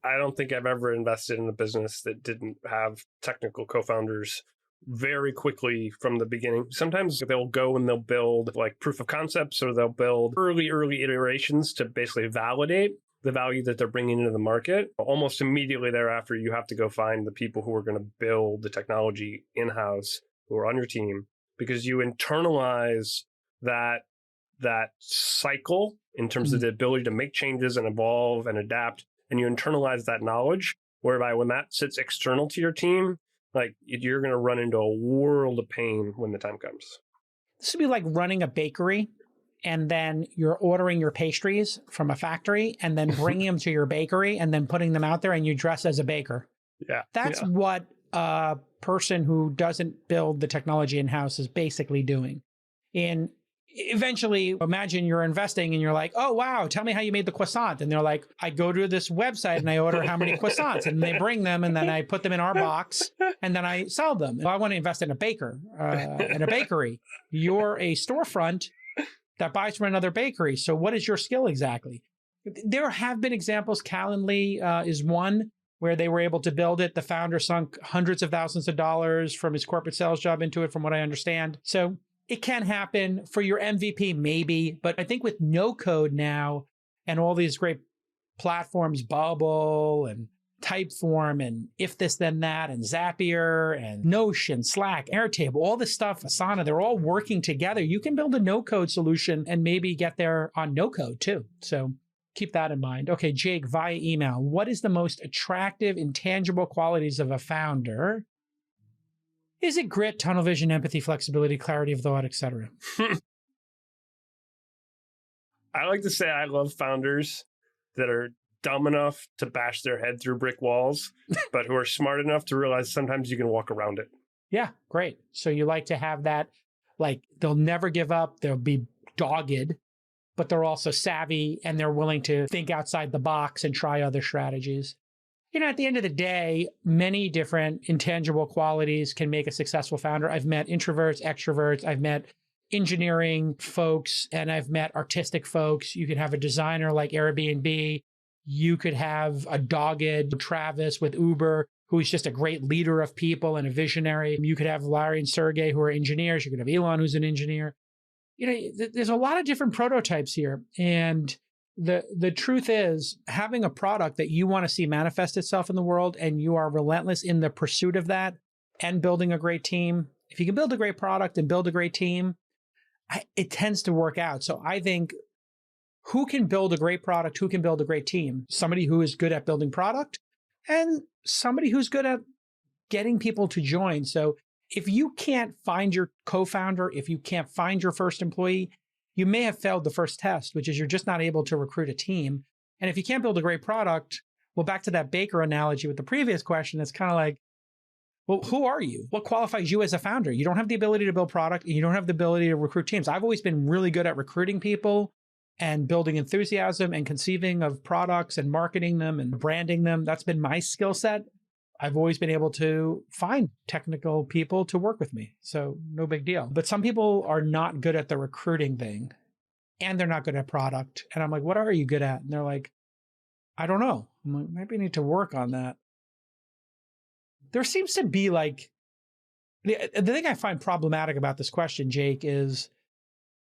I don't think I've ever invested in a business that didn't have technical co-founders very quickly from the beginning. Sometimes they'll go and they'll build like proof of concepts, or they'll build early iterations to basically validate the value that they're bringing into the market. Almost immediately thereafter, you have to go find the people who are going to build the technology in-house who are on your team, because you internalize that cycle in terms of the ability to make changes and evolve and adapt, and you internalize that knowledge, whereby when that sits external to your team, like you're going to run into a world of pain when the time comes. This would be like running a bakery, and then you're ordering your pastries from a factory and then bringing them to your bakery and then putting them out there, and you dress as a baker. Yeah. That's what a person who doesn't build the technology in-house is basically doing. And eventually, imagine you're investing and you're like, oh, wow, tell me how you made the croissant. And they're like, I go to this website and I order how many croissants, and they bring them, and then I put them in our box, and then I sell them. Well, I want to invest in a baker, in a bakery. You're a storefront that buys from another bakery. So what is your skill exactly? There have been examples. Calendly is one where they were able to build it. The founder sunk hundreds of thousands of dollars from his corporate sales job into it, from what I understand. So it can happen. For your MVP, maybe. But I think with no code now and all these great platforms, Bubble and Typeform and If This Then That and Zapier and Notion, Slack, Airtable, all this stuff, Asana, they're all working together. You can build a no-code solution and maybe get there on no-code too. So keep that in mind. Okay, Jake, via email, what is the most attractive, intangible qualities of a founder? Is it grit, tunnel vision, empathy, flexibility, clarity of thought, etc.? I like to say I love founders that are dumb enough to bash their head through brick walls, but who are smart enough to realize sometimes you can walk around it. Yeah, great. So you like to have that, like, they'll never give up, they'll be dogged, but they're also savvy and they're willing to think outside the box and try other strategies. You know, at the end of the day, many different intangible qualities can make a successful founder. I've met introverts, extroverts, I've met engineering folks, and I've met artistic folks. You could have a designer like Airbnb. You could have a dogged Travis with Uber, who is just a great leader of people and a visionary. You could have Larry and Sergey, who are engineers. You could have Elon, who's an engineer. You know, there's a lot of different prototypes here. And the truth is, having a product that you want to see manifest itself in the world, and you are relentless in the pursuit of that, and building a great team. If you can build a great product and build a great team, it tends to work out. So I think, who can build a great product? Who can build a great team? Somebody who is good at building product, and somebody who's good at getting people to join. So if you can't find your co-founder, if you can't find your first employee, you may have failed the first test, which is you're just not able to recruit a team. And if you can't build a great product, well, back to that baker analogy with the previous question, it's kind of like, well, who are you? What qualifies you as a founder? You don't have the ability to build product, and you don't have the ability to recruit teams. I've always been really good at recruiting people and building enthusiasm and conceiving of products and marketing them and branding them. That's been my skill set. I've always been able to find technical people to work with me. So no big deal. But some people are not good at the recruiting thing, and they're not good at product. And I'm like, what are you good at? And they're like, I don't know. I'm like, maybe I need to work on that. There seems to be like, the thing I find problematic about this question, Jake, is,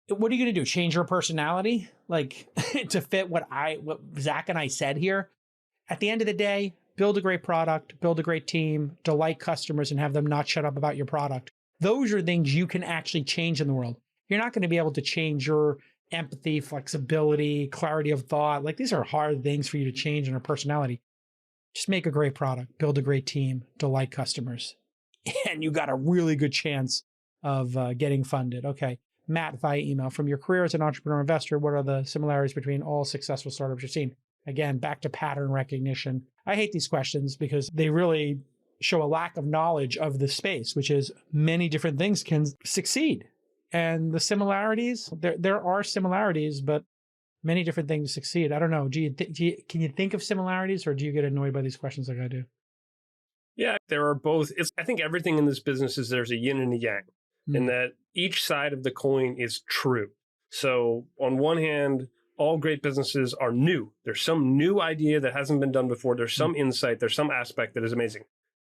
what are you going to do? Change your personality? Like to fit what Zach and I said here? At the end of the day, build a great product, build a great team, delight customers, and have them not shut up about your product. Those are things you can actually change in the world. You're not going to be able to change your empathy, flexibility, clarity of thought. Like, these are hard things for you to change in a personality. Just make a great product, build a great team, delight customers, and you got a really good chance of getting funded. Okay. Matt, via email, from your career as an entrepreneur investor, what are the similarities between all successful startups you've seen? Again, back to pattern recognition. I hate these questions because they really show a lack of knowledge of the space, which is many different things can succeed. And the similarities, there are similarities, but many different things succeed. I don't know. Can you think of similarities, or do you get annoyed by these questions like I do? Yeah, there are both. I think everything in this business is there's a yin and a yang, in that each side of the coin is true. So on one hand, all great businesses are new. There's some new idea that hasn't been done before. There's some insight. There's some aspect that is amazing.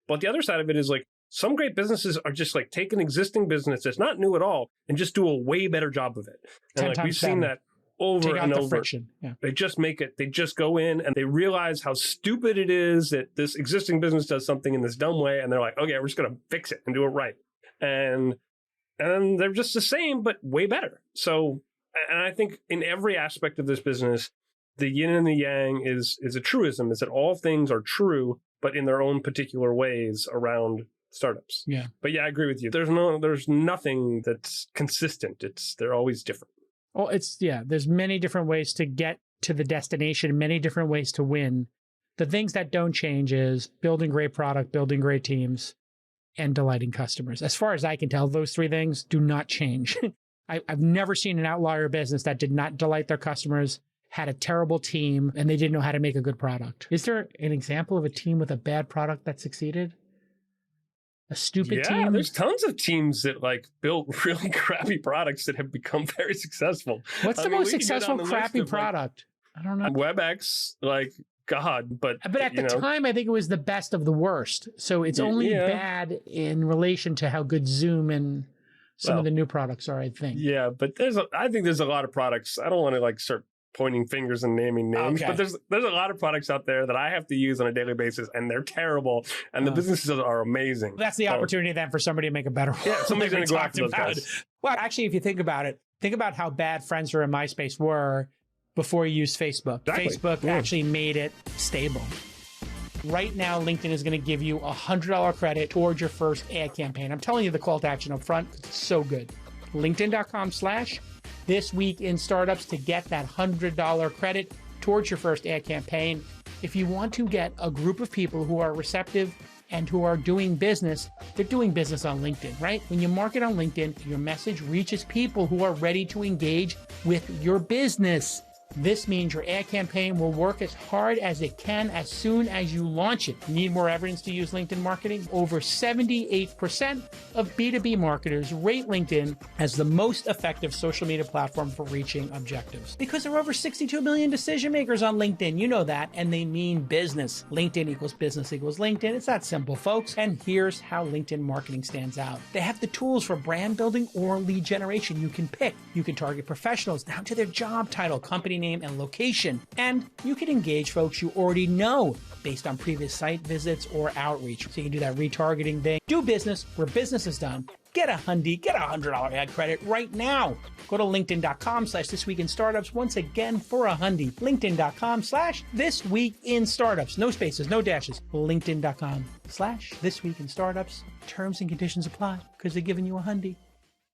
But the other side of it is like some great businesses are just like take an existing business that's not new at all and just do a way better job of it. And like we've seen that over and over. Friction. Yeah. They just make it. They just go in and they realize how stupid it is that this existing business does something in this dumb way, and they're like, okay, we're just going to fix it and do it right. And they're just the same, but way better. So, and I think in every aspect of this business, the yin and the yang is a truism, is that all things are true, but in their own particular ways around startups. Yeah. But yeah, I agree with you. There's nothing that's consistent. They're always different. Well, there's many different ways to get to the destination, many different ways to win. The things that don't change is building great product, building great teams, and delighting customers. As far as I can tell, those three things do not change. I've never seen an outlier business that did not delight their customers, had a terrible team, and they didn't know how to make a good product. Is there an example of a team with a bad product that succeeded? A stupid team? Yeah, there's tons of teams that like built really crappy products that have become very successful. What's the most successful crappy product? I don't know. WebEx, like God, but at the time, I think it was the best of the worst. So it's only bad in relation to how good Zoom and some of the new products are, I think. Yeah, but I think there's a lot of products. I don't want to like start pointing fingers and naming names, but there's a lot of products out there that I have to use on a daily basis, and they're terrible, and the businesses are amazing. That's the opportunity then for somebody to make a better one. Yeah, somebody's going to go after those guys. Well, actually, if you think about it, think about how bad Friendster and MySpace were before you used Facebook. Exactly. Facebook actually made it stable. Right now, LinkedIn is going to give you $100 credit towards your first ad campaign. I'm telling you the call to action up front. It's so good. LinkedIn.com/This Week in Startups to get that $100 credit towards your first ad campaign. If you want to get a group of people who are receptive and who are doing business, they're doing business on LinkedIn, right? When you market on LinkedIn, your message reaches people who are ready to engage with your business. This means your ad campaign will work as hard as it can as soon as you launch it. Need more evidence to use LinkedIn marketing? Over 78% of B2B marketers rate LinkedIn as the most effective social media platform for reaching objectives. Because there are over 62 million decision makers on LinkedIn. You know that, and they mean business. LinkedIn equals business equals LinkedIn. It's that simple, folks. And here's how LinkedIn marketing stands out. They have the tools for brand building or lead generation. You can pick. You can target professionals down to their job title, company name, and location. And you can engage folks you already know based on previous site visits or outreach. So you can do that retargeting thing. Do business where business is done. Get a $100 ad credit right now. Go to LinkedIn.com/This Week in Startups once again for $100. LinkedIn.com/This Week in Startups. No spaces, no dashes. LinkedIn.com/This Week in Startups. Terms and conditions apply because they're giving you $100.